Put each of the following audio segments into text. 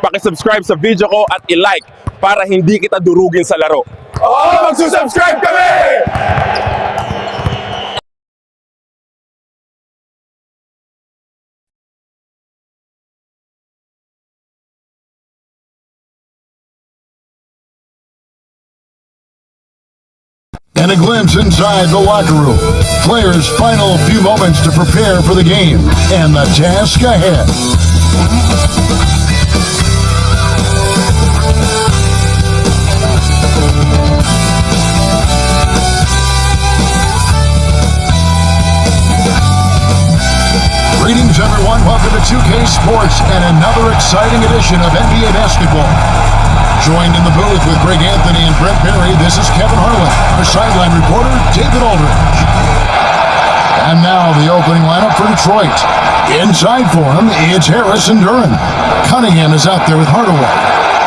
Paki-subscribe sa video ko at i-like para hindi kita durugin sa laro. Oo, magsusubscribe kami! And a glimpse inside the locker room. Players' final few moments to prepare for the game and the task ahead. Greetings, everyone. Welcome to 2K Sports and another exciting edition of NBA basketball. Joined in the booth with Greg Anthony and Brent Berry, this is Kevin Harlan. Our sideline reporter, David Aldridge. And now the opening lineup for Detroit. Inside for him, it's Harris and Duran. Cunningham is out there with Hardaway.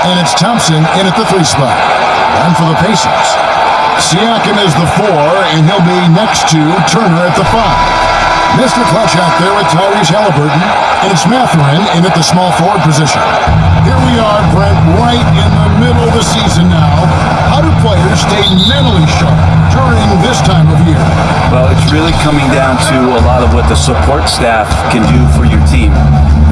And it's Thompson in at the 3 spot. And for the Pacers, Siakam is the 4, and he'll be next to Turner at the 5. Mr. Clutch out there with Tyrese Halliburton, and it's Mathurin in at the small forward position. Here we are, Brent, right in the middle of the season now. How do players stay mentally sharp during this time of year? Well, it's really coming down to a lot of what the support staff can do for your team.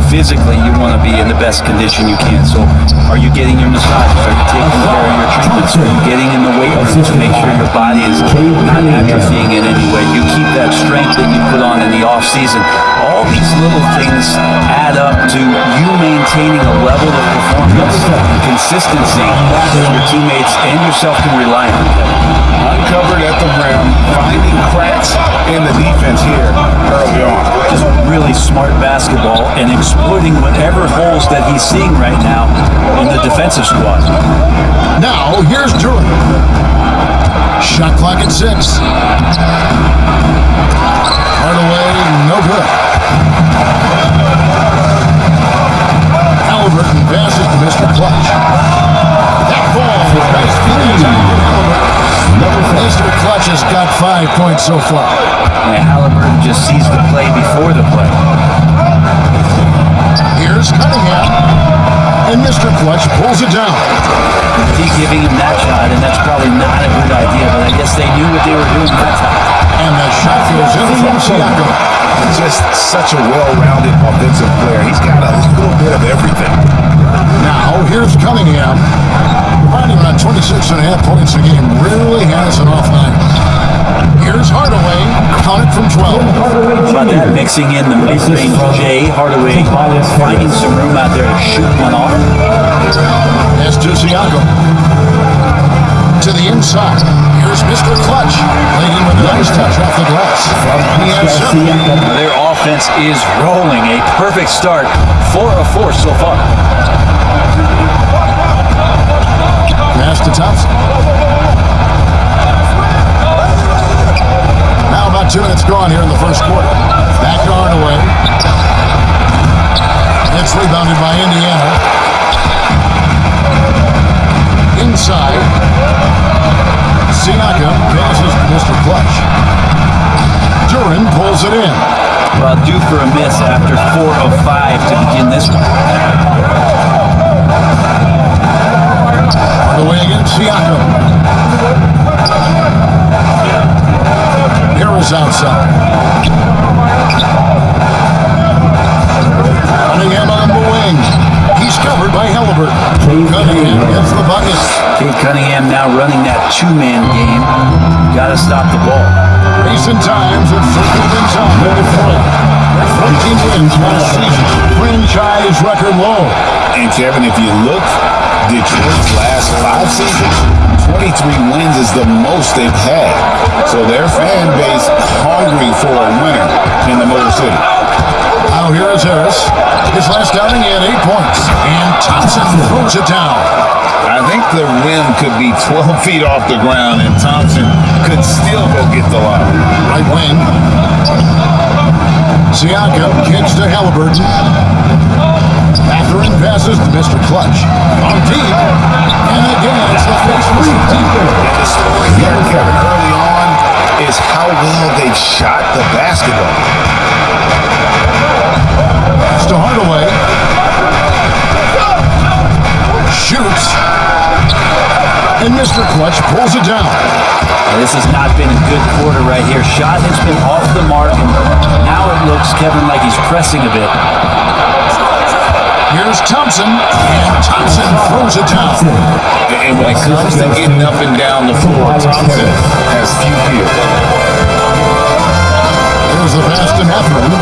Physically, you want to be in the best condition you can. So are you getting your massages? Are you taking care of your treatments? Are you getting in the weight room to make sure your body is not atrophying in any way? You keep that strength that you put on in the off season. All these little things add up to you maintaining a level of performance and consistency that your teammates and yourself can rely on. Uncovered at the rim, finding cracks in the defense here early on. Just really smart basketball and exploiting whatever holes that he's seeing right now in the defensive squad. Now, here's Duran. Shot clock at 6. Hardaway, no good. Halliburton passes to Mr. Clutch. That ball, nice feed Halliburton. Mr. Clutch has got 5 points so far. And Halliburton just sees the play before the play. Here's Cunningham. And Mr. Clutch pulls it down. Keep giving him that shot, and that's probably not a good idea, but I guess they knew what they were doing that time. And the shot goes in from Siakam. Just such a well-rounded offensive player. He's got a little bit of everything. Now, here's Cunningham. Running around 26.5 points a game. Really has an off night. Here's Hardaway. Counted from 12. About that, mixing in the mid-range J. Hardaway finding some room out there to shoot one off. As to Siakam. To the inside. Here's Mr. Clutch. Leading with a nice touch off the glass. He has Their offense is rolling. A perfect start. 4 of 4 so far. Pass to Thompson. Now about 2 minutes gone here in the first quarter. Back to Hardaway. It's rebounded by Indiana. Inside. Siakam passes to Mr. Clutch. Duran pulls it in. Well, due for a miss after 4 of 5 to begin this one. Hardaway against Siakam. Harris outside. Cunningham on the wing. He's covered by Halliburton. Cunningham gets the bucket. Kate Cunningham now running that 2-man game. Got to stop the ball. Recent times have circled inside the Detroit. 14 wins last season. Franchise record low. And Kevin, if you look, Detroit's last 5 seasons, 23 wins is the most they've had. So their fan base hungry for a winner in the Motor City. Now here is Harris. His last outing, he had 8 points. And Thompson throws it down. I think the rim could be 12 feet off the ground, and Thompson could still go get the lob. Right wing. Siakam kicks to Halliburton. Mathurin passes to Mr. Clutch. On deep. And again, it's the first free. And the story here, Kevin, early on is how well they've shot the basketball. Pass to Hardaway. And Mr. Clutch pulls it down. This has not been a good quarter right here. Shot has been off the mark, and now it looks, Kevin, like he's pressing a bit. Here's Thompson, and Thompson throws it down. And when it comes to getting up and down the floor, Thompson has few peers. Here's the pass to Mathurin.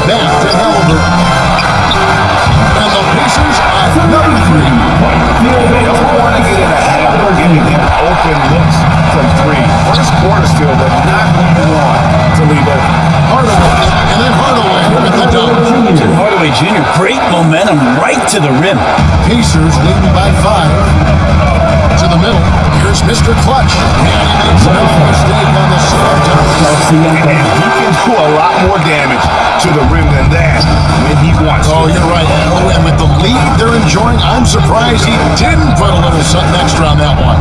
Back to Halliburton. And the Pacers are number 3. They don't want to get in a habit of getting him open looks from 3. First quarter still, but not what you want to leave open. Hardaway, and then Hardaway with the dunk. Tim Hardaway Jr., great momentum right to the rim. Pacers leading by 5. To the middle. Here's Mr. Clutch. And he makes no mistake on the slam dunk. And he can do a lot more damage to the rim than that when he wants to. Oh, you're right. And with the lead they're enjoying, I'm surprised he didn't put a little something extra on that one.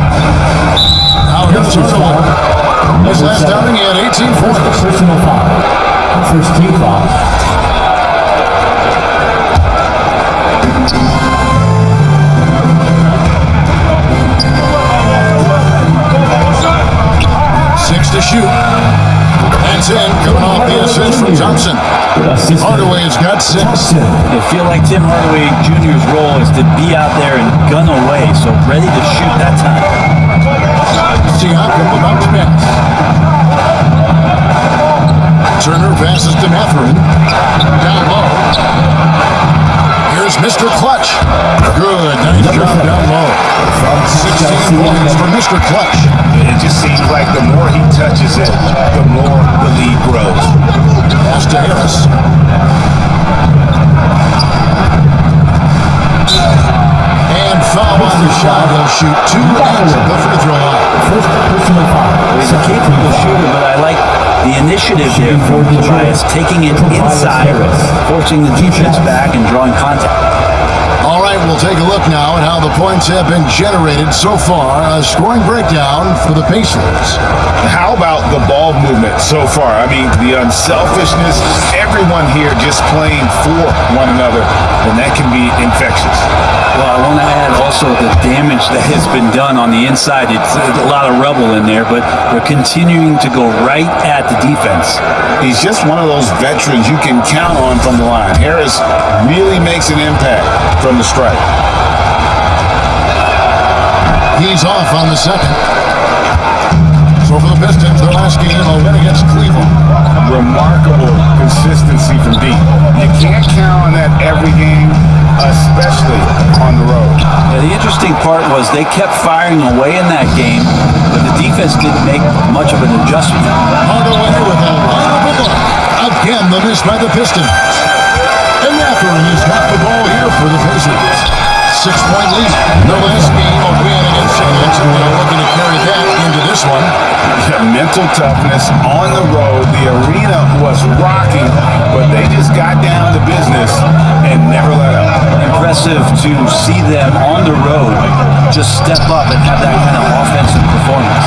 Now here's Hardaway. His last outing, he had 18 points. Personal foul. First team foul. Six to shoot. That's in, coming off the assist from Thompson. Hardaway has got 6. I feel like Tim Hardaway Jr.'s role is to be out there and gun away, so ready to shoot that time. Siakam about to pass. Turner passes to Mathurin. Down low. Here's Mr. Clutch. Good, nice job down low. 16 points for Mr. Clutch. It just seems like the more he touches it, the more the lead grows. Pass to Harris. And foul on the shot. He'll shoot 2 at the free throw line. First personal foul. He's a capable shooter, but I like the initiative there from Tobias, taking it inside, forcing the defense back and drawing contact. All right, we'll take a look now at how the points have been generated so far. A scoring breakdown for the Pacers. How about the ball movement so far? I mean, the unselfishness, everyone here just playing for one another, and that can be infectious. Well, I want to add also the damage that has been done on the inside. It's a lot of rubble in there, but they're continuing to go right at the defense. He's just one of those veterans you can count on from the line. Harris really makes an impact from the strike. He's off on the second. So for the Pistons, their last game, a win against Cleveland. Remarkable consistency from deep. You can't count on that every game, especially on the road. Yeah, the interesting part was they kept firing away in that game, but the defense didn't make much of an adjustment. Hardaway with a line of the block. Again, the miss by the Pistons. And Mathurin has got the ball here for the Pacers. 6-point lead. Their last game, a win against Chicago. They're looking to carry that into this one. Yeah, mental toughness on the road. The arena was rocking, but they just got down to business and never let up. Impressive to see them on the road just step up and have that kind of offensive performance.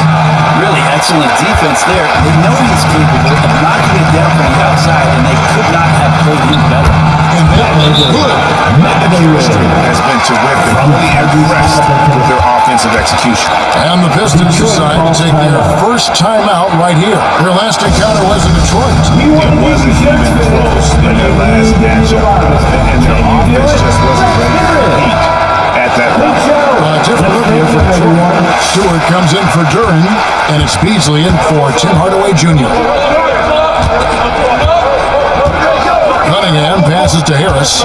Really excellent defense there. They know he's capable of knocking it down from the outside, and they could not have played him better. And that was good. The chemistry has been terrific. Really impressed with their offensive execution. And the Pistons decide to take their first timeout right here. Their last encounter was in Detroit. It wasn't even close in their last matchup, and their offense just wasn't ready to compete at that level. Different look here for Detroit. Stewart comes in for Duran, and it's Beasley in for Tim Hardaway Jr. Cunningham passes to Harris.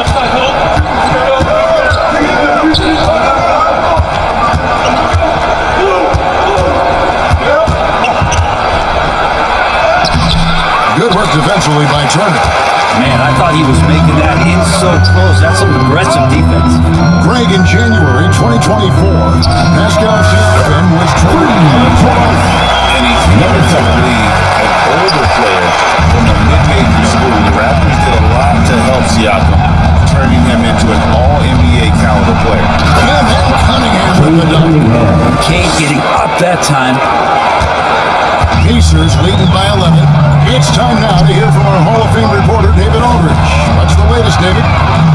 Good work defensively by Turner. Man, I thought he was making that in so close. That's some aggressive defense. Greg, in January 2024, Pascal Siakam was traded. And he's noticeably an older player from a mid-major school. The Raptors did a lot to help Siakam, turning him into an all-NBA caliber player. And then Cunningham with the dunk. Kane getting up that time. Pacers leading by 11. It's time now to hear from our Hall of Fame reporter, David Aldridge. What's the latest, David?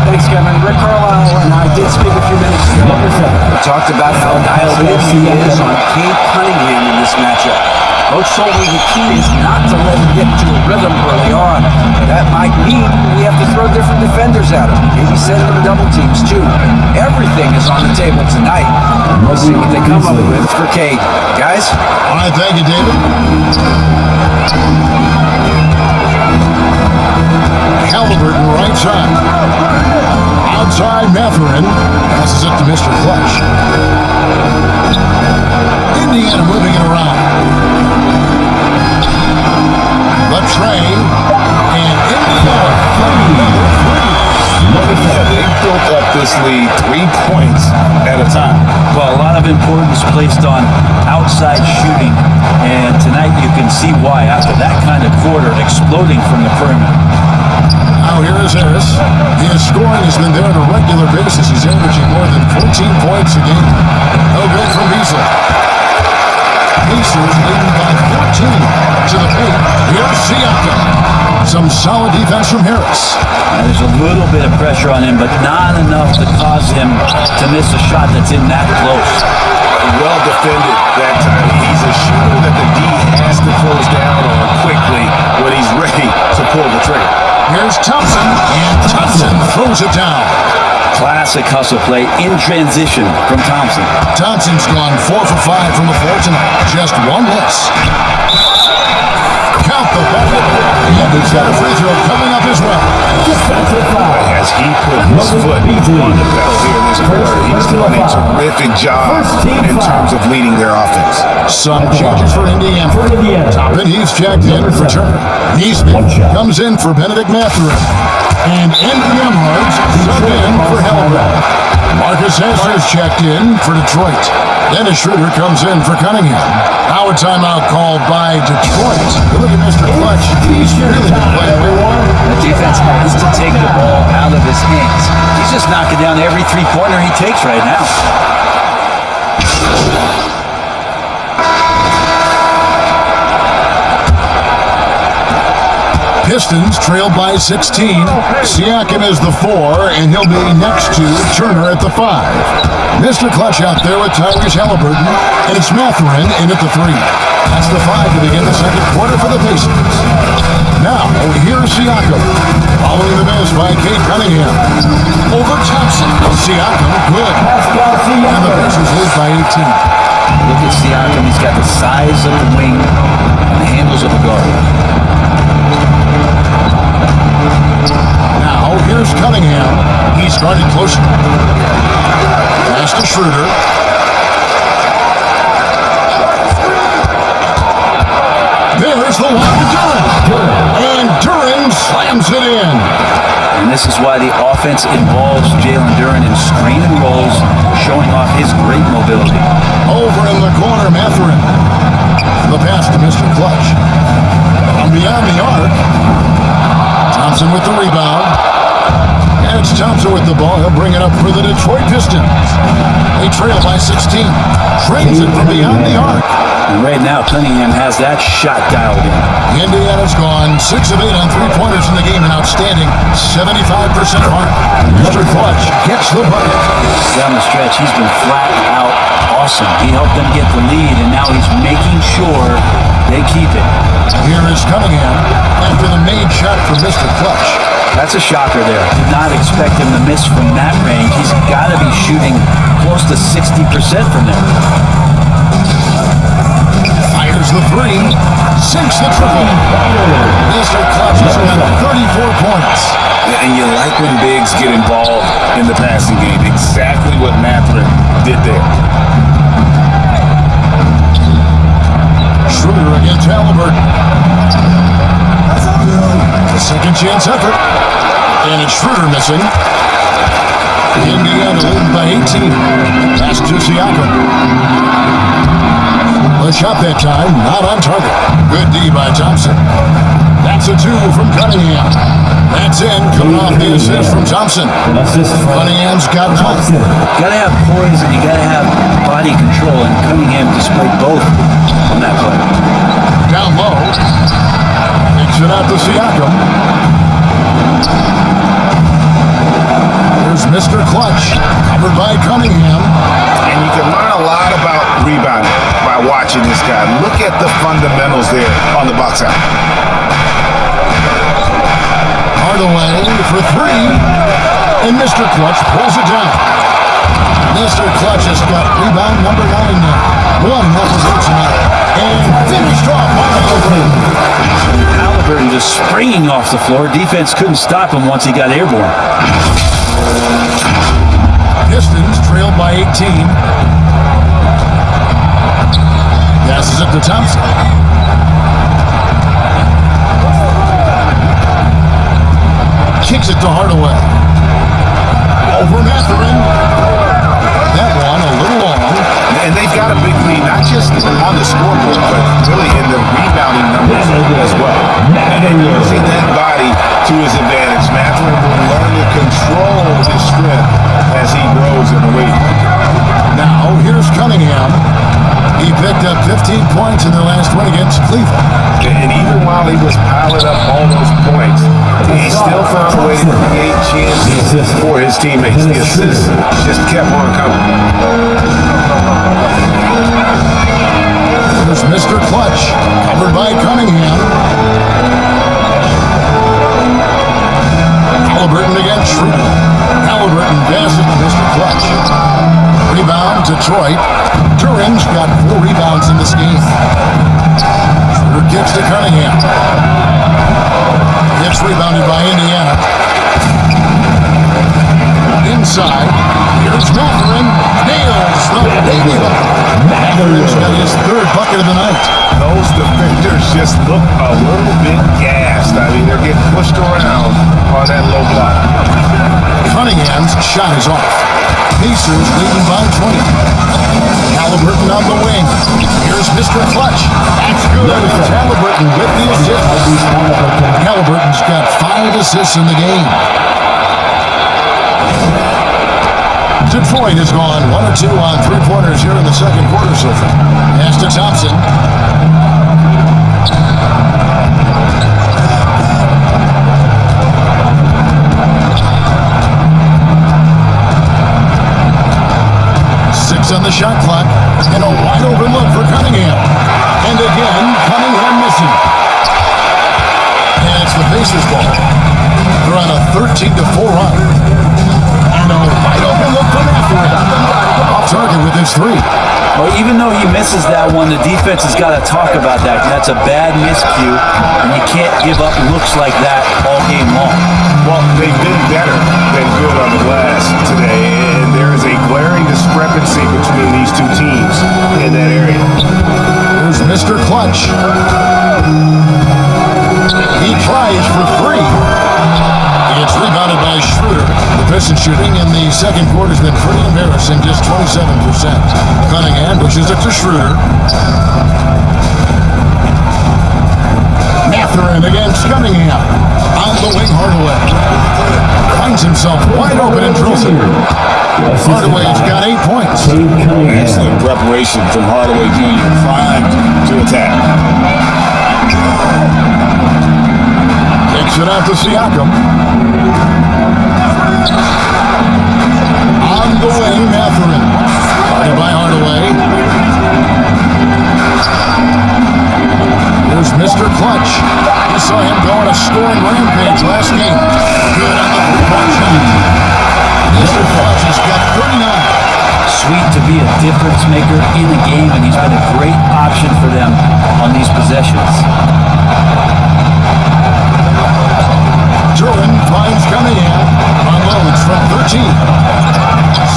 Thanks, Kevin. Rick Carlisle and I did speak a few minutes ago. We talked about how dialed in he is on Cade Cunningham in this matchup. Coach told me the key is not to let him get into a rhythm early on. That might mean we have to throw different defenders at him. Maybe send him double teams too. Everything is on the table tonight. We'll see what they come up with for Cade. Guys? All right, thank you, David. Halliburton, right side. Outside, Matherin passes it to Mr. Clutch. Indiana moving it around. The tray, and Indiana. They built up this lead 3 points at a time. Well, a lot of importance placed on outside shooting, and tonight you can see why after that kind of quarter exploding from the perimeter. Now here is Harris. His scoring has been there on a regular basis. He's averaging more than 14 points a game. No good from Beasley. Pacers leading by 14 to the paint. Here's Siakam. Some solid defense from Harris. There's a little bit of pressure on him, but not enough to cause him to miss a shot that's in that close. Well defended that time. He's a shooter that the D has to close down on quickly when he's ready to pull the trigger. Here's Thompson, and Thompson throws it down. Classic hustle play in transition from Thompson. Thompson's gone 4 for 5 from the floor tonight. Just one less. Count the bucket. And he's got a free throw coming up as well. As he put his foot on the pedal here in this quarter, he's done a terrific job in terms of leading their offense. Some changes for Indiana. Toppin, he's checked in for Turner. Neesmith comes in for Benedict Matherin. And Andy Emhardt subbed in for Halliburton. Marcus Hesler's checked in for Detroit. Dennis Schroeder comes in for Cunningham. Now a timeout called by Detroit. Look at Mr. Clutch. He's really been playing well. The defense has to take the ball out of his hands. He's just knocking down every three-pointer he takes right now. Pistons trailed by 16. Siakam is the 4, and he'll be next to Turner at the 5. Mr. Clutch out there with Tyrese Halliburton, and it's Matherin in at the 3. That's the 5 to begin the second quarter for the Pacers. Now, here's Siakam. Following the miss by Cade Cunningham. Over Thompson. Siakam, good. And the Pacers lead by 18. Look at Siakam. He's got the size of the wing and the handles of a guard. Now, here's Cunningham. He's guarded closer. Pass to Schroeder. There's the lob to Duren. And Duren slams it in. And this is why the offense involves Jalen Duren in screen and rolls, showing off his great mobility. Over in the corner, Matherin. The pass to Mr. Clutch. From beyond the arc. Thompson with the rebound. And it's Thompson with the ball. He'll bring it up for the Detroit Pistons. They trail by 16. Trains it from beyond the arc. And right now, Cunningham has that shot dialed in. Indiana's gone 6 of 8 on three-pointers in the game, an outstanding 75% mark. Mr. Clutch gets the bucket. Down the stretch, he's been flat out awesome. He helped them get the lead, and now he's making sure they keep it. Here is Cunningham after the made shot from Mr. Clutch. That's a shocker there. Did not expect him to miss from that range. He's got to be shooting close to 60% from there. Fires the 3, sinks the triple. Mr. Clutch has got 34 points. And you like when bigs get involved in the passing game. Exactly what Matherin did there. Schroeder against Halliburton. A second chance effort. And it's Schroeder missing. Indiana leading by 18. Pass to Siakam. The shot that time, not on target. Good D by Thompson. That's a 2 from Cunningham. That's in, coming off the assist from Thompson. Cunningham's got 9. You got to have poise and you got to have body control, and Cunningham displayed both on that play. Down low. Kicks it out to Siakam. Clutch, covered by Cunningham. And you can learn a lot about rebounding by watching this guy. Look at the fundamentals there on the box out. Hardaway for three, and Mr. Clutch pulls it down. Mr. Clutch has got rebound number 9 now. One represents tonight, and finished off by Halliburton. Halliburton just springing off the floor. Defense couldn't stop him once he got airborne. Pistons trailed by 18. Passes it to Thompson. Kicks it to Hardaway. Over Mathurin. That one a little long. And they've got a big lead, not just on the scoreboard, but really in the rebounding numbers as well. And using that body to his advantage, Mathurin will learn to control his strength as he grows in the weight. Now, here's Cunningham. He picked up 15 points in their last win against Cleveland. And even while he was piling up all those points, he still found a way to create chances for his teammates. The assists just kept on coming. There's Mr. Clutch, covered by Cunningham. Halliburton against Schroeder. Halliburton passes to Mr. Clutch. Rebound, Detroit. Turin's got 4 rebounds in this game. Schroeder kicks to Cunningham. Gets rebounded by Indiana. Inside, here's Mathurin. Nails the baby hook. Mathurin's got his 3rd bucket of the night. Those defenders just look a little bit gassed. I mean, they're getting pushed around on that low block. Cunningham's shot is off. Pacers leading by 20. Halliburton on the wing. Here's Mr. Clutch. That's good. It's Halliburton with the assist. Halliburton's got 5 assists in the game. Detroit has gone 1 or 2 on 3-pointers here in the second quarter so far. Pass to Thompson. On the shot clock, and a wide open look for Cunningham. And again, Cunningham missing. And it's the Pacers ball. They're on a 13-4 run. And a wide open look for Mathurin. Off target with his 3. Well, even though he misses that one, the defense has got to talk about that. That's a bad miscue, and you can't give up looks like that all game long. Well, they've been better than good on the glass today, and there is a glaring discrepancy between these two teams in that area. Here's Mr. Clutch. He tries for 3. It's rebounded by Schroeder. The Pistons shooting in the second quarter has been pretty embarrassing, just 27%. Cunningham pushes it to Schroeder. Mathurin against Cunningham. On the wing, Hardaway. Finds himself wide open and drills it. Hardaway's got 8 points. Excellent preparation from Hardaway Jr. Primed to attack. Kicks it out to Siakam. On the wing, Mathurin. Guarded by Hardaway. Here's Mr. Clutch. You saw him go on a scoring rampage last game. Good on the 3-point shot. Mr. Clutch has got 39. Sweet to be a difference maker in the game, and he's been a great option for them on these possessions. Turin finds Cunningham. Unloads from 13.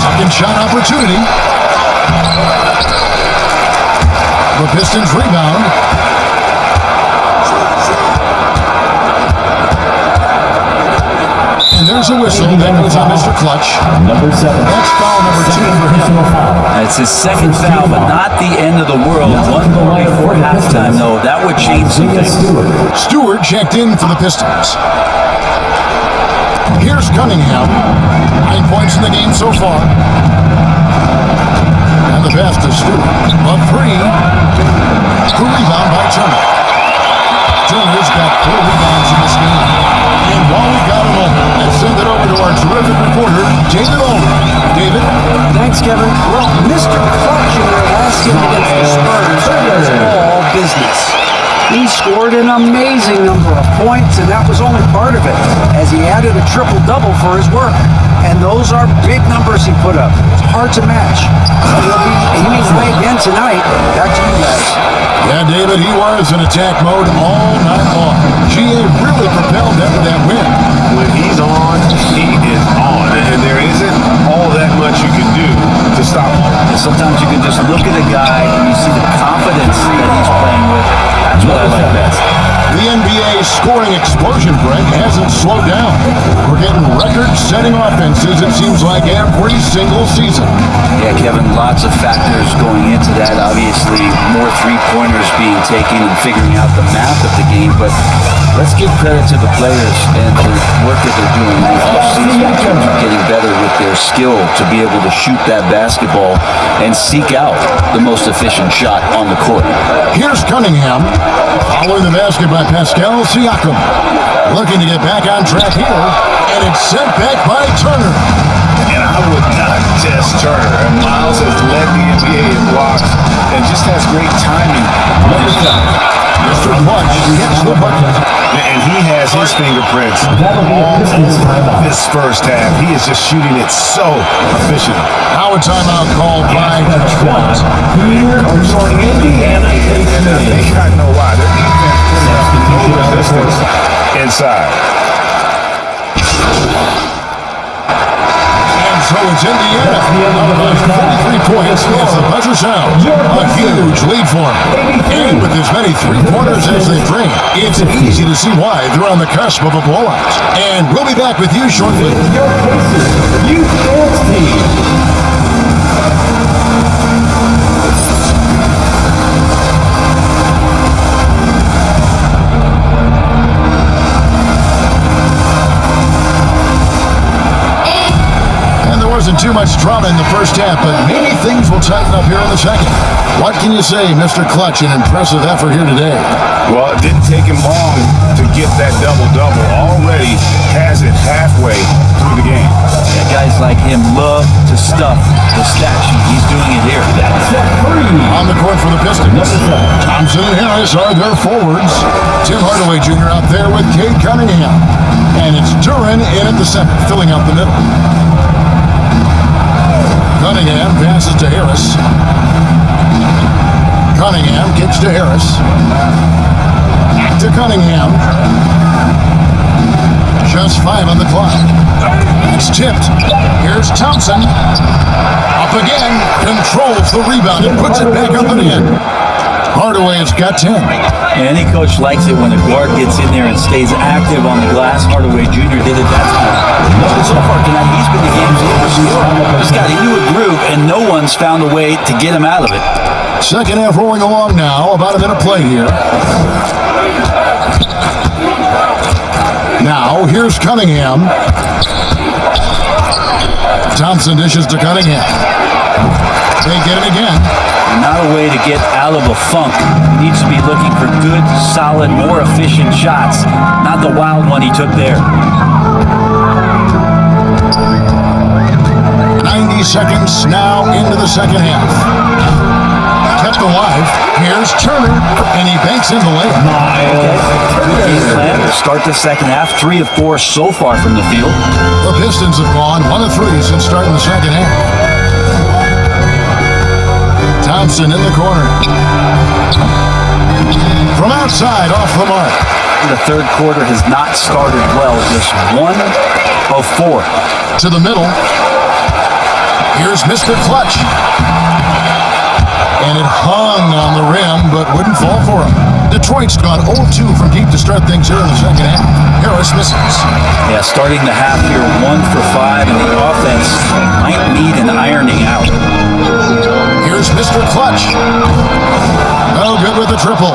Second shot opportunity. The Pistons rebound. And there's a whistle that goes on Mr. Clutch. Number 7. That's foul number 2 for him. That's his second foul, but not the end of the world. 1 more before halftime, though. That would change some things. Stewart checked in for the Pistons. Here's Cunningham. 9 points in the game so far. And the pass to Stewart. A 3. The rebound by Turner. Turner's got 4 rebounds in this game. And while we got it all, let's send it over to our terrific reporter, David Olin. Kevin? Well, Mr. Clutch in their last game against the Spurs was all business. He scored an amazing number of points, and that was only part of it, as he added a triple-double for his work. And those are big numbers he put up. It's hard to match. He'll be aiming high again tonight. Back to you guys. Yeah, David, he was in attack mode all night long. GA really propelled them to that win. When he's on, he is on. And there isn't all that much you can do to stop him. And sometimes you can just look at a guy and you see the confidence that he's playing with. That's what I like best. The NBA scoring explosion, Greg, hasn't slowed down. We're getting record-setting offenses, it seems like, every single season. Yeah, Kevin, lots of factors going into that. Obviously, more three-pointers being taken and figuring out the math of the game. But let's give credit to the players and the work that they're doing in the offseason in terms of getting better with their skill to be able to shoot that basketball and seek out the most efficient shot on the court. Here's Cunningham, following the basket by Pascal Siakam. Looking to get back on track here, and it's sent back by Turner. And I would not test Turner. And Miles has led the NBA in blocks and just has great timing on his shot. Mr. Clutch gets the bucket. And he has his fingerprints all over this first half. He is just shooting it so efficient. Now a timeout called by Detroit. They got no lie. Their defense putting up no resistance inside. And so it's Indiana. Up by 33 points as the buzzer sounds. A huge lead for them. And with as many three-pointers as they bring, it's easy to see why they're on the cusp of a blowout. And we'll be back with you shortly. Your PACERS Youth Dance Team. Wasn't too much drama in the first half, but maybe things will tighten up here in the second. What can you say, Mr. Clutch? An impressive effort here today. Well, it didn't take him long to get that double-double. Already has it halfway through the game. Yeah, guys like him love to stuff the stat sheet. He's doing it here. On the court for the Pistons, Thompson and Harris are their forwards. Tim Hardaway Jr. out there with Cade Cunningham. And it's Duran in at the center, filling out the middle. Cunningham passes to Harris. Cunningham kicks to Harris. Back to Cunningham. Just 5 on the clock. It's tipped. Here's Thompson. Up again. Controls the rebound and puts it back up and in. Hardaway has got 10. And any coach likes it when a guard gets in there and stays active on the glass. Hardaway Jr. did it that time. But so far tonight, he's been the game's leader scorer. Just got into a groove, and no one's found a way to get him out of it. Second half rolling along now. About a minute play here. Now, here's Cunningham. Thompson dishes to Cunningham. They get it again. Not a way to get out of a funk. He needs to be looking for good, solid, more efficient shots. Not the wild one he took there. 90 seconds now into the second half. Kept alive. Here's Turner, and he banks in the layup. Good game plan to start the second half. 3 of 4 so far from the field. The Pistons have gone 1 of 3 since starting the second half. Thompson in the corner. From outside, off the mark. The third quarter has not started well. Just 1 of 4. To the middle. Here's Mr. Clutch. And it hung on the rim, but wouldn't fall for him. Detroit's gone 0-2 from deep to start things here in the second half. Harris misses. Yeah, starting the half here 1 for 5, and the offense might need an ironing out. Here's Mr. Clutch. No good with the triple.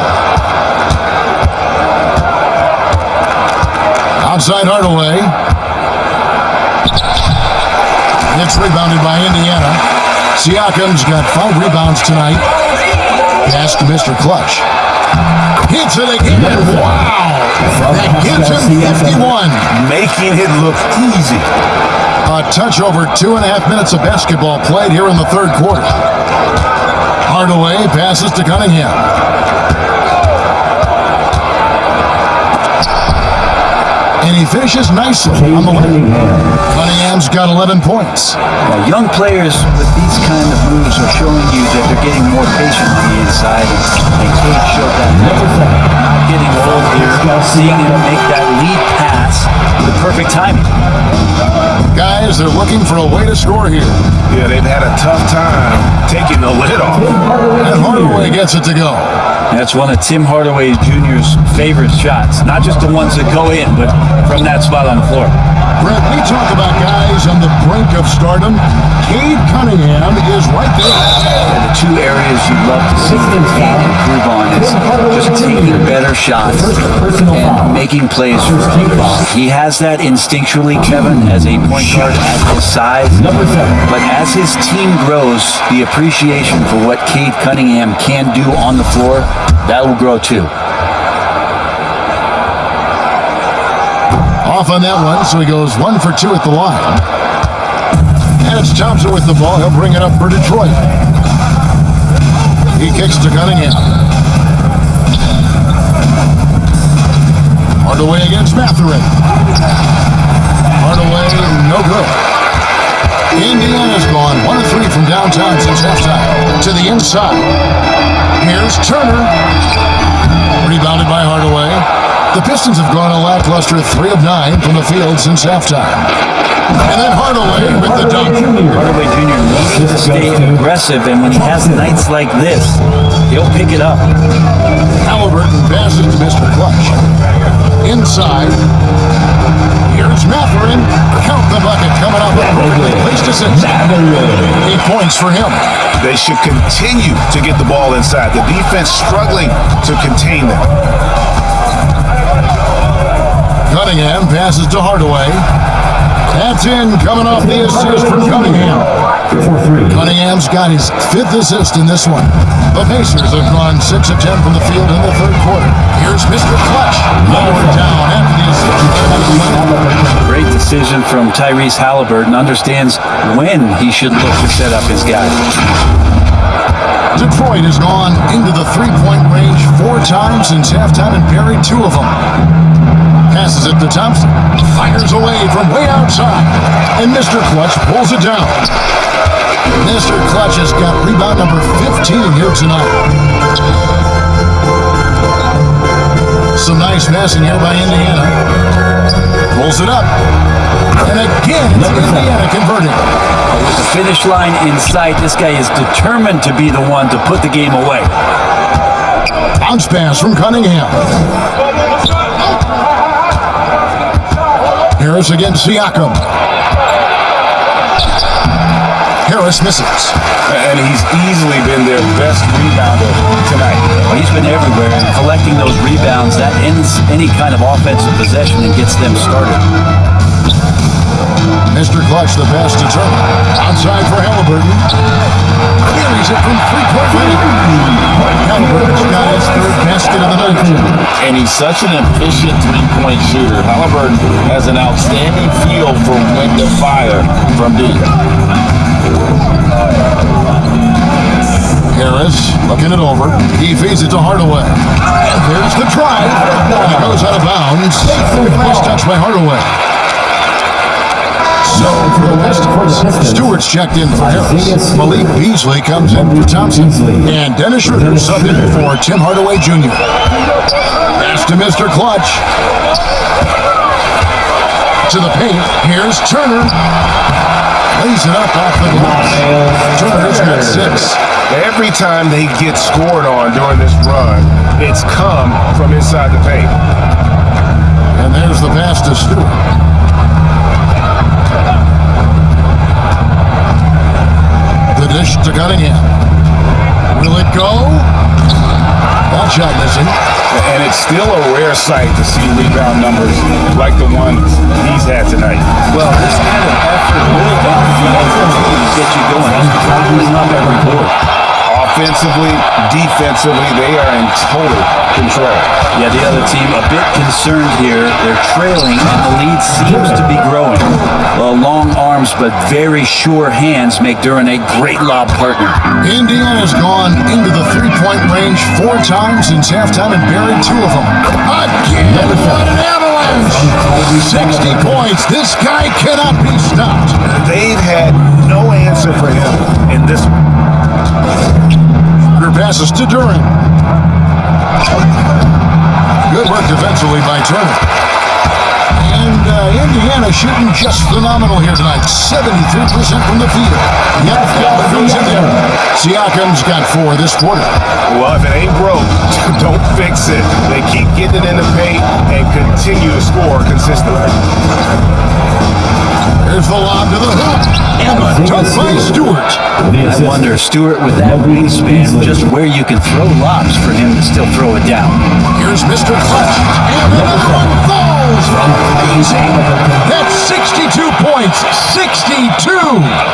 Outside Hardaway. It's rebounded by Indiana. Siakam's got 5 rebounds tonight. Pass to Mr. Clutch. Hits it again. Wow. That gives him 51. Making it look easy. A touch over 2.5 minutes of basketball played here in the third quarter. Hardaway passes to Cunningham. And he finishes nicely on the wing. Cunningham's got 11 points. Now, young players with these kind of moves are showing you that they're getting more patient on the inside, and Cade showed that. Not getting old here, seeing him make that lead pass with perfect timing. Guys, they're looking for a way to score here. Yeah, they've had a tough time taking the lid off. And Hardaway gets it to go. That's one of Tim Hardaway Jr.'s favorite shots. Not just the ones that go in, but from that spot on the floor. Brett, we talk about guys on the brink of stardom. Cade Cunningham is right there. The two areas you'd love to see Cade improve on is just taking better shots and making plays for others. He has that instinctually, Kevin, as a point guard at his size. But as his team grows, the appreciation for what Cade Cunningham can do on the floor, that will grow too. Off on that one, so he goes 1 for 2 at the line. And it's Thompson with the ball. He'll bring it up for Detroit. He kicks to Cunningham. Hardaway against Mathurin. Hardaway, no good. Indiana's gone 1 of 3 from downtown since halftime. To the inside. Here's Turner. Rebounded by Hardaway. The Pistons have gone a lackluster 3 of 9 from the field since halftime. And then Hardaway with the dunk. Hardaway Jr. needs to stay aggressive, and when he has nights like this, he'll pick it up. Halliburton passes to Mr. Clutch. Inside. Here's Mathurin. Count the bucket coming up. Place to 6. 8 points for him. They should continue to get the ball inside. The defense struggling to contain them. Cunningham passes to Hardaway. That's in, coming off the assist from Cunningham. Cunningham's got his 5th assist in this one. The Pacers have gone 6 of 10 from the field in the third quarter. Here's Mr. Clutch. Lowered down after the assist. Great decision from Tyrese Halliburton. Understands when he should look to set up his guy. Detroit has gone into the 3-point range 4 times since halftime and buried 2 of them. Passes it to Thompson. Fires away from way outside. And Mr. Clutch pulls it down. Mr. Clutch has got rebound number 15 here tonight. Some nice passing here by Indiana. Pulls it up. And again, it's Indiana converting. With the finish line in sight, this guy is determined to be the one to put the game away. Bounce pass from Cunningham. Harris against Siakam. Harris misses. And he's easily been their best rebounder tonight. Well, he's been everywhere, and collecting those rebounds, that ends any kind of offensive possession and gets them started. Mr. Clutch, the pass to Turner. Outside for Halliburton. Carries it from 3-point range. Halliburton's got his 3rd basket of the night. And he's such an efficient three-point shooter. Halliburton has an outstanding feel for when to fire from deep. Harris looking it over. He feeds it to Hardaway. And there's the drive. And he goes out of bounds. Nice touch by Hardaway. So for the Pistons, Stewart's checked in for Harris. Malik Beasley comes in for Thompson. And Dennis Schroeder subbed in for Tim Hardaway Jr. Pass to Mr. Clutch. To the paint. Here's Turner. Lays it up off the glass. Turner's got 6. Every time they get scored on during this run, it's come from inside the paint. And there's the pass to Stewart. The dish to Cunningham. Will it go? That shot missing. And it's still a rare sight to see rebound numbers like the ones he's had tonight. Well, this kind of effort really does continue to get you going. He's climbing up every board. Offensively, defensively, they are in total control. Yeah, the other team a bit concerned here. They're trailing, and the lead seems to be growing. Well, long arms moves, but very sure hands make Duran a great lob partner. Indiana's gone into the three-point range 4 times since halftime and buried 2 of them. Again, what an avalanche! 60 points. This guy cannot be stopped. They've had no answer for him in this one. Her passes to Duran. Good work defensively by Turner. And Indiana shooting just phenomenal here tonight. 73% from the field. Yep, goes in there. Siakam's got 4 this quarter. Well, if it ain't broke, don't fix it. They keep getting it in the paint and continue to score consistently. There's the lob to the hoop. And the dunk by Stewart. I wonder, Stewart, with that wingspan, just where you can throw lobs for him to still throw it down. Here's Mr. Clutch. And another one falls. Amazing. That's 62 points. 62.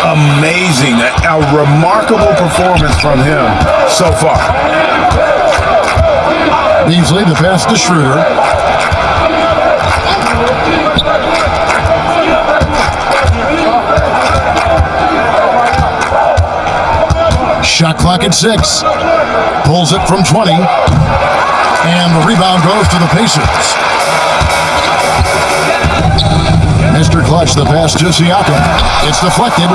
Amazing. A remarkable performance from him so far. Beasley, the pass to Schroeder. Shot clock at 6. Pulls it from 20. And the rebound goes to the Pacers. Mr. Clutch, the pass to Siakam. It's deflected.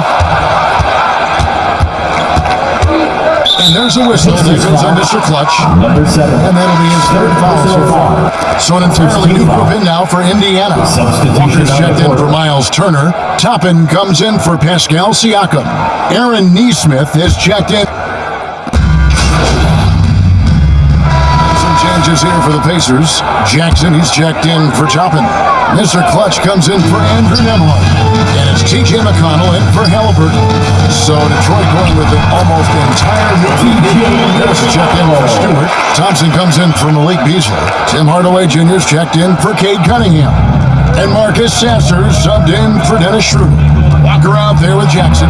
And there's a whistle. There goes on Mr. Clutch. Number 7. And that'll be his 3rd foul so far. So an entirely new group in now for Indiana. Walker's checked in for Miles Turner. Toppin comes in for Pascal Siakam. Aaron Neesmith has checked in. Some changes here for the Pacers. Jackson, he's checked in for Toppin. Mr. Clutch comes in for Andrew Nemlin. And it's TJ McConnell in for Halliburton. So Detroit going with an almost entire new team. Harris checked in for Stewart. Thompson comes in for Malik Beasley. Tim Hardaway Jr. is checked in for Cade Cunningham. And Marcus Sasser subbed in for Dennis Schroeder. Walker out there with Jackson.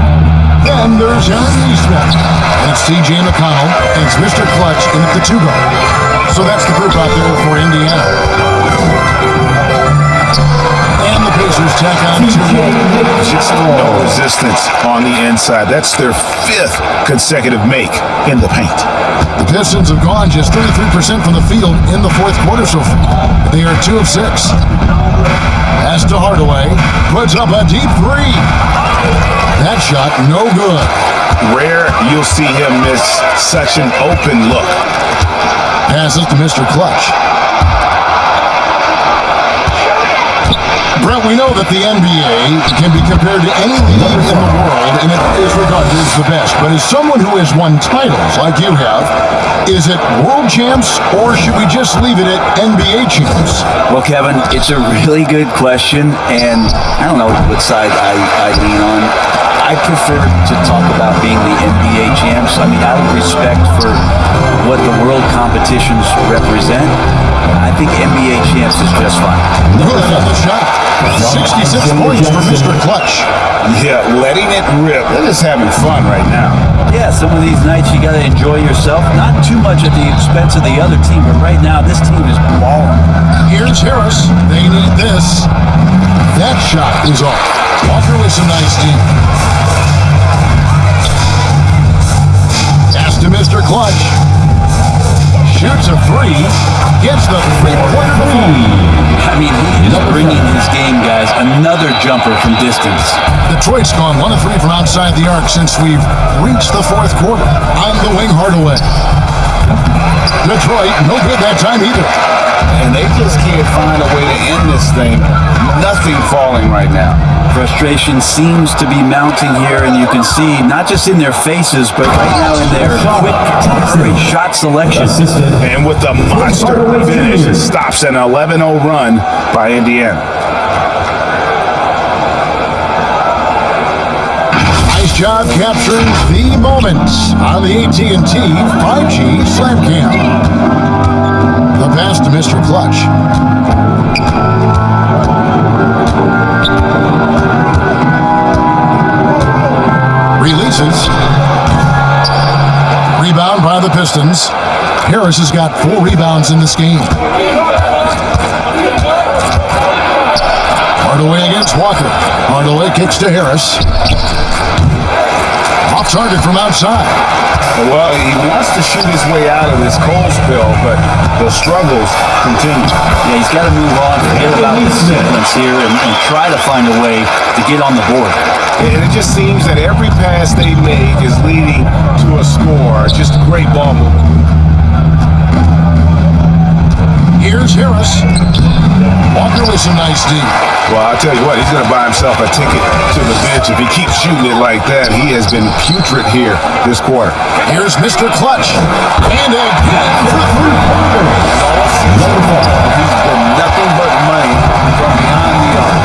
Then there's Aaron Neesmith. And it's TJ McConnell. And it's Mr. Clutch in at the 2 guard. So that's the group out there for Indiana. And the Pacers tack on 2. Just no resistance on the inside. That's their 5th consecutive make in the paint. The Pistons have gone just 33% from the field in the 4th quarter so far. They are 2 of 6. Pass to Hardaway. Puts up a deep 3. That shot, no good. Rare you'll see him miss such an open look. Passes to Mr. Clutch. Brent, we know that the NBA can be compared to any league in the world, and it is regarded as the best. But as someone who has won titles like you have, is it world champs, or should we just leave it at NBA champs? Well, Kevin, it's a really good question, and I don't know what side I lean on. I prefer to talk about being the NBA champs. I mean, out of respect for what the world competitions represent, I think NBA champs is just fine. Good on the shot. 66 points for Mr. Clutch. Yeah, letting it rip. They're just having fun right now. Yeah, some of these nights you got to enjoy yourself. Not too much at the expense of the other team, but right now this team is balling. Here's Harris. They need this. That shot is off. Walker with some nice deep. Pass to Mr. Clutch. Shoots a 3. Gets the 3-pointer lead. I mean, he is bringing his game, guys. Another jumper from distance. Detroit's gone 1 of 3 from outside the arc since we've reached the 4th quarter. On the wing, Hardaway. Detroit, no good that time either. And they just can't find a way to end this thing. Nothing falling right now. Frustration seems to be mounting here, and you can see not just in their faces, but right now in their quick shot selection. And with the monster finish, it stops an 11-0 run by Indiana. Nice job capturing the moments on the AT&T 5G Slam Cam. The pass to Mr. Clutch. Releases. Rebound by the Pistons. Harris has got 4 rebounds in this game. Hardaway against Walker. On the way, kicks to Harris. Off target from outside. Well, he wants to shoot his way out of this cold spell, but the struggles continue. Yeah, he's got to move on, forget about the sequence here, and try to find a way to get on the board. And it just seems that every pass they make is leading to a score. Just great ball movement. Here's Harris. Walker with some nice D. Well, I'll tell you what, he's going to buy himself a ticket to the bench. If he keeps shooting it like that, he has been putrid here this quarter. Here's Mr. Clutch. And again for three-pointer. He's been nothing but money from behind the arc.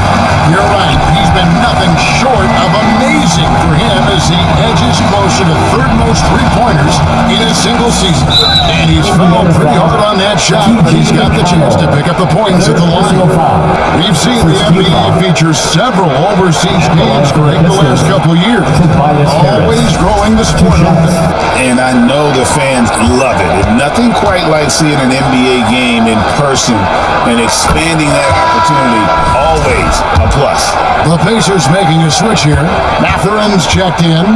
You're right. He's been nothing short of amazing for him as he edges closer to third most three-pointers in a single season. And he's falling pretty hard on that shot, but he's got the chance to pick up the points at the line. We've seen the NBA feature several overseas games Greg the last couple years. Always growing the sport. And I know the fans love it. Nothing quite like seeing an NBA game in person and expanding that opportunity. Always a plus. The Pacers making a switch here. Mathurin's checked in.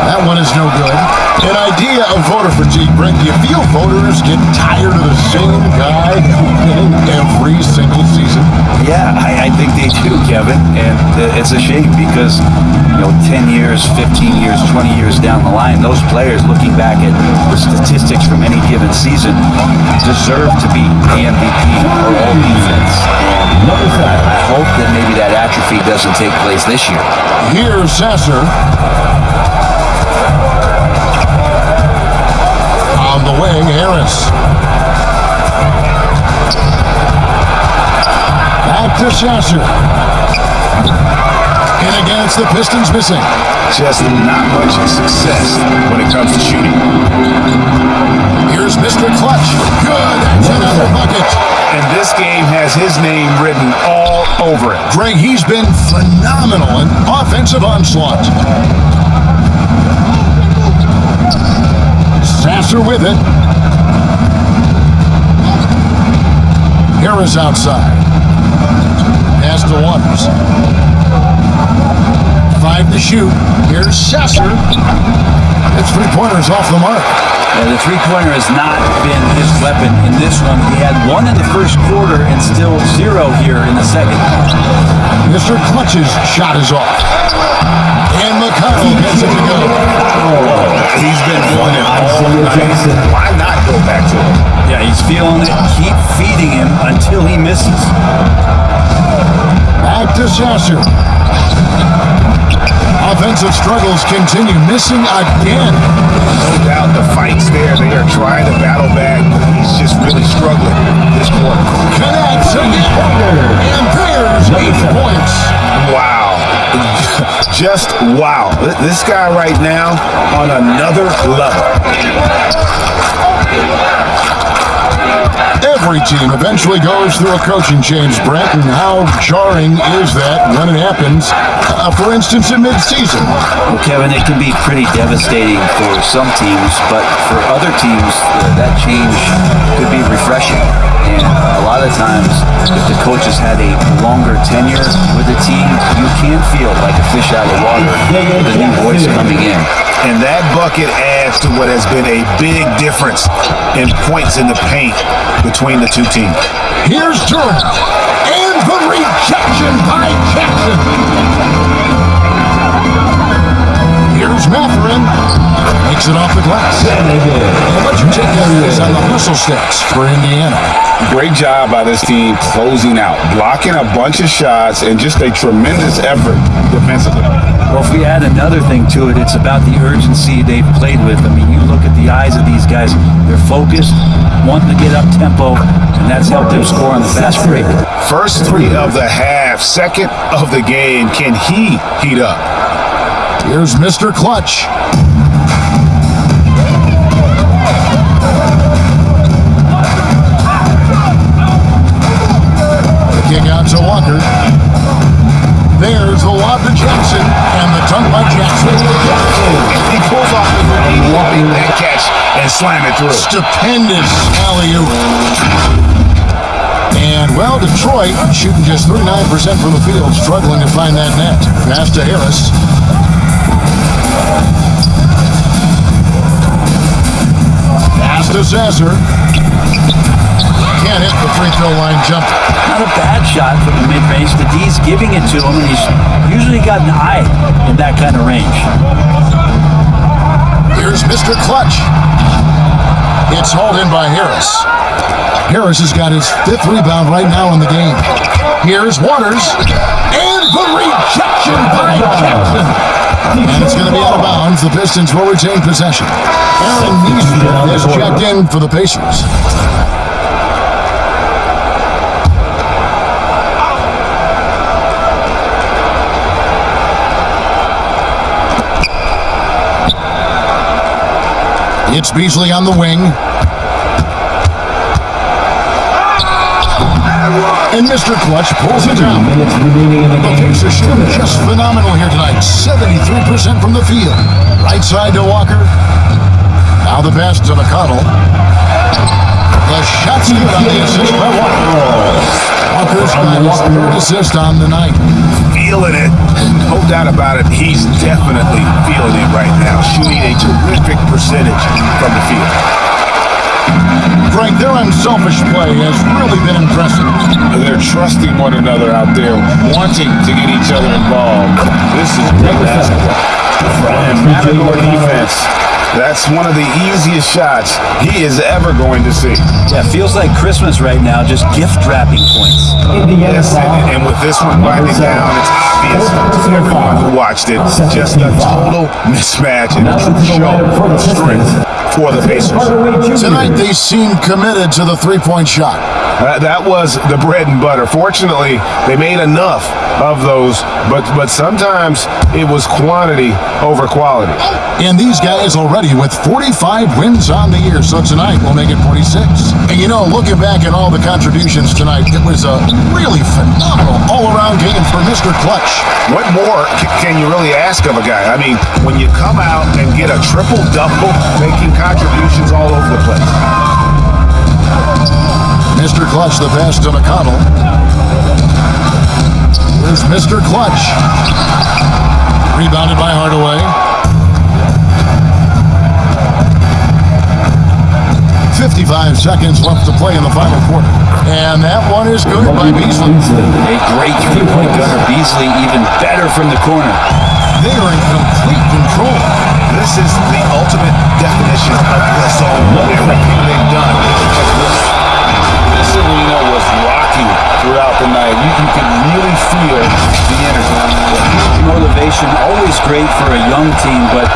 That one is no good. An idea of voter fatigue, Brent. Do you feel voters get tired of the same guy every single season? Yeah, I think they do, Kevin, and it's a shame because, 10 years, 15 years, 20 years down the line, those players looking back at the statistics from any given season deserve to be the MVP or all defense. And I hope that maybe that atrophy doesn't take place this year. Here's Sasser. On the wing, Harris. Back to Sasser. And again, it's the Pistons missing. Just not much success when it comes to shooting. Here's Mr. Clutch. Good. That's another bucket. And this game has his name written all over it. Greg, he's been phenomenal in offensive onslaught. Sasser with it. Harris outside. Pass to Waters. 5 to shoot. Here's Sasser. It's three-pointers off the mark. Yeah, the three-pointer has not been his weapon in this one. He had one in the first quarter and still 0 here in the second. Mr. Clutch's shot is off. And McConnell gets it to go. He's been doing it all night. Why not go back to him? Yeah, he's feeling it. Keep feeding him until he misses. Back to Sasser. Offensive struggles continue. Missing again. No doubt the fight's there. They are trying to battle back. He's just really struggling this quarter. Connects again. And there's 8 points. Wow. Just wow. This guy right now on another level. Every team eventually goes through a coaching change, Brent, and how jarring is that when it happens, for instance, in mid-season? Well, Kevin, it can be pretty devastating for some teams, but for other teams, that change could be refreshing. And a lot of times, if the coach has had a longer tenure with the team, you can feel like a fish out of water with a new voice coming in. And that bucket adds to what has been a big difference in points in the paint between the two teams. Here's Durant. And the rejection by Jackson. Here's Mathurin. Makes it off the glass. And what's your take on this on the hustle stats for Indiana? Great job by this team closing out, blocking a bunch of shots, and just a tremendous effort defensively. Well, if we add another thing to it, it's about the urgency they've played with. I mean, you look at the eyes of these guys, they're focused, wanting to get up tempo, and that's helped them score on the fast break. First 3 of the half, second of the game. Can he heat up? Here's Mr. Clutch. The kick out to Walker. There's the lob to Jackson, and the dunk by Jackson. He pulls off the make that catch and slam it through. Stupendous alley-oop. And, well, Detroit shooting just 39% from the field, struggling to find that net. Pass to Harris. Pass to Sasser. Can't hit the free throw line jumper. Not a bad shot from the mid-range. The D's giving it to him, and he's usually got an eye in that kind of range. Here's Mr. Clutch. It's hauled in by Harris. Harris has got his 5th rebound right now in the game. Here's Waters. And the rejection by Jackson. And it's going to be out of bounds. The Pistons will retain possession. Aaron Neesmith is checked in for the Pacers. It's Beasley on the wing. And Mr. Clutch pulls it down. The Pacers shooting just phenomenal here tonight. 73% from the field. Right side to Walker. Now the pass to McConnell. The shot's good on the assist by Walker. Walker's got his 3rd assist on the night. Feeling it. No doubt about it. He's definitely feeling it right now. Shooting a terrific percentage from the field. Frank, their unselfish play has really been impressive. They're trusting one another out there, wanting to get each other involved. This is great basketball. And Matador defense, that's one of the easiest shots he is ever going to see. Yeah, feels like Christmas right now, just gift wrapping points. Yes, and with this one winding down, it's obvious to everyone who watched it. Just a total mismatch and a true show of strength for the Pacers. Tonight they seem committed to the three-point shot. That was the bread and butter. Fortunately, they made enough of those, but sometimes it was quantity over quality. And these guys already with 45 wins on the year, so tonight we'll make it 46. And you know, looking back at all the contributions tonight, it was a really phenomenal all-around game for Mr. Clutch. What more can you really ask of a guy? I mean, when you come out and get a triple-double, making contributions all over the place. Mr. Clutch, the pass to McConnell. Here's Mr. Clutch. Rebounded by Hardaway. 55 seconds left to play in the final quarter. And that one is good by Beasley. A great three-point gunner. Beasley even better from the corner. They are in complete control. This is the ultimate definition of the zone. Everything they've done. This arena was rocking throughout the night. You could really feel the energy. Motivation, always great for a young team, but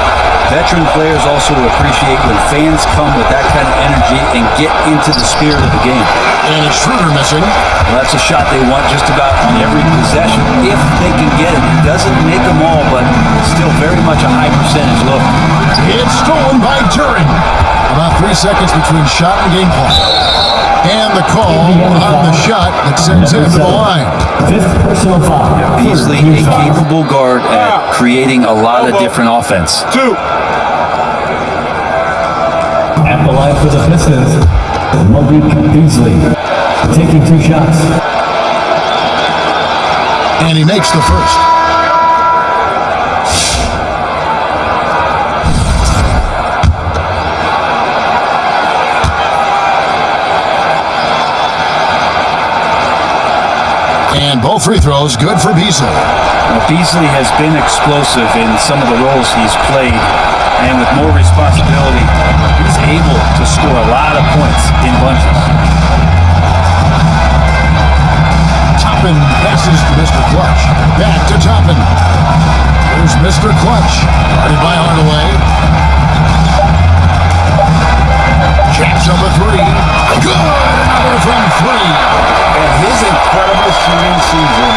veteran players also appreciate when fans come with that kind of energy and get into the spirit of the game. And it's Schroeder missing. Well, that's a shot they want just about on every possession, if they can get it. It doesn't make them all, but still very much a high percentage look. It's stolen by Turing. About 3 seconds between shot and game clock. And the call on the shot that sends him to the line. 5th personal foul. Beasley, a capable guard at creating a lot of different offense. Two. At the line for the Pistons, Malik Beasley taking 2 shots. And he makes the first. And both free throws good for Beasley. Now, Beasley has been explosive in some of the roles he's played, and with more responsibility, he's able to score a lot of points in bunches. Toppin passes to Mr. Clutch. Back to Toppin. Here's Mr. Clutch. Guarded by Hardaway. Jacks up a 3. Good! Another from 3. And his incredible shooting season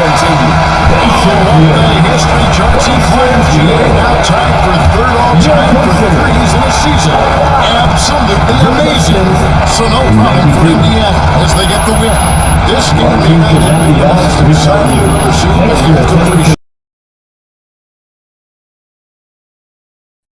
continued. The history charts, he climbs GA, now tied for 3rd all-time for threes in a season. Absolutely amazing. So no problem for Indiana as they get the win. This game may not have been the most exciting we've ever seen, but here's the